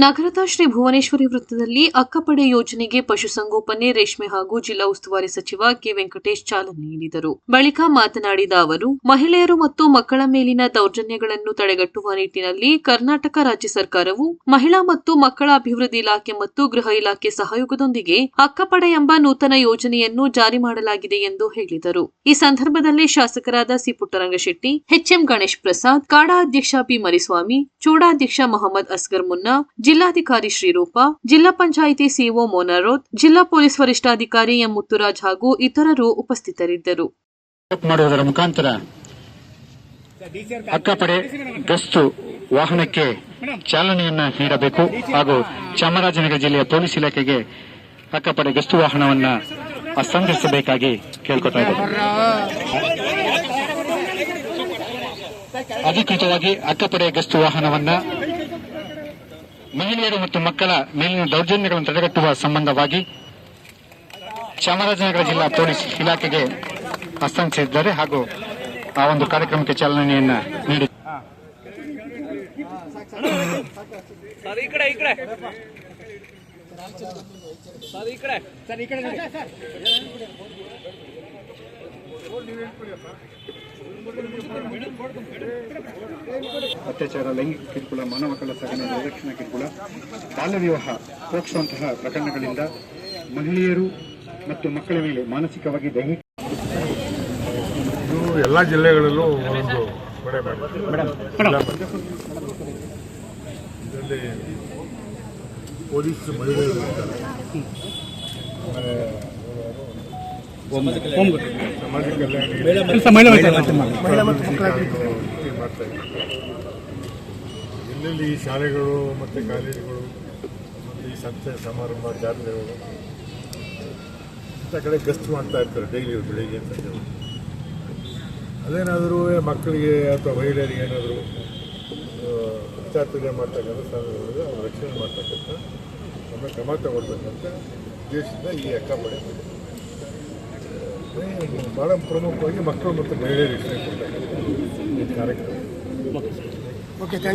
ನಗರದ ಶ್ರೀ ಭುವನೇಶ್ವರಿ ವೃತ್ತದಲ್ಲಿ ಅಕ್ಕಪಡೆ ಯೋಜನೆಗೆ ಪಶುಸಂಗೋಪನೆ, ರೇಷ್ಮೆ ಹಾಗೂ ಜಿಲ್ಲಾ ಉಸ್ತುವಾರಿ ಸಚಿವ ಕೆ. ವೆಂಕಟೇಶ್ ಚಾಲನೆ ನೀಡಿದರು. ಬಳಿಕ ಮಾತನಾಡಿದ ಅವರು, ಮಹಿಳೆಯರು ಮತ್ತು ಮಕ್ಕಳ ಮೇಲಿನ ದೌರ್ಜನ್ಯಗಳನ್ನು ತಡೆಗಟ್ಟುವ ನಿಟ್ಟಿನಲ್ಲಿ ಕರ್ನಾಟಕ ರಾಜ್ಯ ಸರ್ಕಾರವು ಮಹಿಳಾ ಮತ್ತು ಮಕ್ಕಳ ಅಭಿವೃದ್ಧಿ ಇಲಾಖೆ ಮತ್ತು ಗೃಹ ಇಲಾಖೆ ಸಹಯೋಗದೊಂದಿಗೆ ಅಕ್ಕಪಡೆ ಎಂಬ ನೂತನ ಯೋಜನೆಯನ್ನು ಜಾರಿ ಮಾಡಲಾಗಿದೆ ಎಂದು ಹೇಳಿದರು. ಈ ಸಂದರ್ಭದಲ್ಲಿ ಶಾಸಕರಾದ ಸಿ. ಪುಟ್ಟರಂಗಶೆಟ್ಟಿ, ಎಚ್ಎಂ ಗಣೇಶ್ ಪ್ರಸಾದ್, ಕಾಡಾ ಅಧ್ಯಕ್ಷ ಪಿ. ಮರಿಸ್ವಾಮಿ, ಚೂಡಾಧ್ಯಕ್ಷ ಮೊಹಮ್ಮದ್ ಅಸ್ಗರ್ ಮುನ್ನಾ, ಜಿಲ್ಲಾಧಿಕಾರಿ ಶ್ರೀರೂಪ, ಜಿಲ್ಲಾ ಪಂಚಾಯಿತಿ ಸಿಇಒ ಮೋನಾರೋತ್, ಜಿಲ್ಲಾ ಪೊಲೀಸ್ ವರಿಷ್ಠಾಧಿಕಾರಿ ಎಂ. ಮುತ್ತುರಾಜ್ ಹಾಗೂ ಇತರರು ಉಪಸ್ಥಿತರಿದ್ದರು. ಮಾಡುವುದರ ಮುಖಾಂತರ ಅಕ್ಕಪಡೆ ಗಸ್ತು ವಾಹನಕ್ಕೆ ಚಾಲನೆಯನ್ನ ನೀಡಬೇಕು ಹಾಗೂ ಚಾಮರಾಜನಗರ ಜಿಲ್ಲೆಯ ಪೊಲೀಸ್ ಇಲಾಖೆಗೆ ಅಕ್ಕಪಡೆ ಗಸ್ತು ವಾಹನವನ್ನ ಹಸ್ತಾಂತರಿಸಬೇಕಾಗಿ ಕೇಳ್ಕೊತಾ ಇದ್ದಾರೆ. ಅಧಿಕೃತವಾಗಿ ಅಕ್ಕಪಡೆ ಗಸ್ತು ವಾಹನವನ್ನ ಮಹಿಳೆಯರು ಮತ್ತು ಮಕ್ಕಳ ಮೇಲಿನ ದೌರ್ಜನ್ಯಗಳನ್ನು ತಡೆಗಟ್ಟುವ ಸಂಬಂಧವಾಗಿ ಚಾಮರಾಜನಗರ ಜಿಲ್ಲಾ ಪೊಲೀಸ್ ಇಲಾಖೆಗೆ ಹಸ್ತಾಂತರಿಸಿದ್ದಾರೆ ಹಾಗೂ ಆ ಒಂದು ಕಾರ್ಯಕ್ರಮಕ್ಕೆ ಚಾಲನೆಯನ್ನ ನೀಡಿದ್ದಾರೆ. ಅತ್ಯಾಚಾರ, ಲೈಂಗಿಕ ಕಿರುಕುಳ, ಮಾನವ ಕಳ್ಳ ಸಾಗಣೆ, ನಿರ್ಲಕ್ಷಣಾ ಕಿರುಕುಳ, ಬಾಲ್ಯ ವಿವಾಹ, ಪೋಕ್ಸೋಂತಹ ಪ್ರಕರಣಗಳಿಂದ ಮಹಿಳೆಯರು ಮತ್ತು ಮಕ್ಕಳ ಮೇಲೆ ಮಾನಸಿಕವಾಗಿ ದೈಹಿಕ ಎಲ್ಲ ಜಿಲ್ಲೆಗಳಲ್ಲೂ ಒಂದು ಇದರಲ್ಲಿ ಪೊಲೀಸ್ ಮಹಿಳೆಯರು ಸಮಾಜ ಕಲ್ಯಾಣ ಮಾಡ್ತಾ ಇದ್ದಾರೆ. ಎಲ್ಲೆಲ್ಲಿ ಶಾಲೆಗಳು ಮತ್ತು ಕಾಲೇಜುಗಳು ಮತ್ತು ಈ ಸಂಸ್ಥೆ ಸಮಾರಂಭ, ಜಾತ್ರೆಗಳು ಇಂಥ ಕಡೆ ಗಸ್ತು ಮಾಡ್ತಾ ಇರ್ತಾರೆ ಡೈಲಿ ಬೆಳಿಗ್ಗೆ ಸಂಜೆ. ಅದೇನಾದರೂ ಮಕ್ಕಳಿಗೆ ಅಥವಾ ಮಹಿಳೆಯರಿಗೆ ಏನಾದರೂ ಅತ್ಯಾಚಾರ ಮಾಡ್ತಕ್ಕಂಥ ಸಂದರ್ಭದಲ್ಲಿ ಅವ್ರು ರಕ್ಷಣೆ ಮಾಡ್ತಕ್ಕಂಥ ನಮ್ಮ ಕ್ರಮ ತಗೊಳ್ಬೇಕಂತ ಉದ್ದೇಶದಿಂದ ಈ ಅಕ್ಕಪಡೆ ಭಾಳ ಪ್ರಮುಖವಾಗಿ ಮಕ್ಕಳು ಮತ್ತು ಮಹಿಳೆಯರಿಗೆ ರಕ್ಷಣೆ ಕೊಡ್ತಕ್ಕಂಥ ಈ ಕಾರ್ಯಕ್ರಮ.